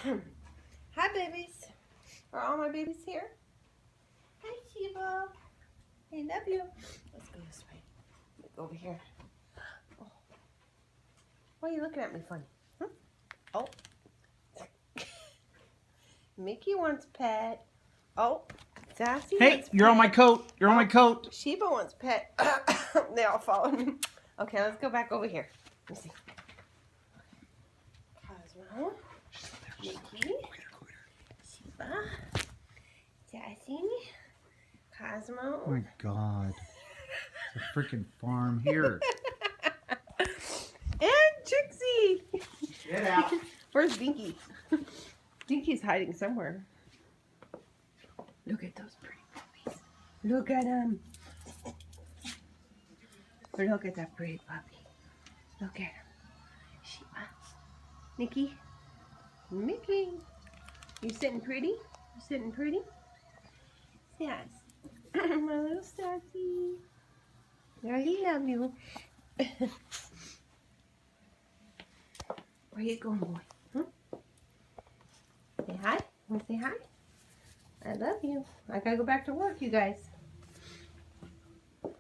Hi, babies. Are all my babies here? Hi, Shiva. I love you. Let's go this way. Let's go over here. Oh. Why are you looking at me funny? Huh? Oh. Mickey wants pet. Oh. Sassy Hey, wants you're pet. on my coat. You're on my coat. Shiva wants pet. They all followed me. Okay, let's go back over here. Let me see. Cosmo. Mickey. Shiva. Sassy. Cosmo. Oh my God. It's a freaking farm here. And Trixie. Get out. Where's Dinky? Dinky's hiding somewhere. Look at those pretty puppies. Look at them. Look at that pretty puppy. Look at him. Shiva. Mickey. Mickey. You sitting pretty? You sitting pretty? Sass. My little Sassy. I really love you. Where you going, boy? Hmm? Say hi. Want to say hi? I love you. I gotta go back to work, you guys.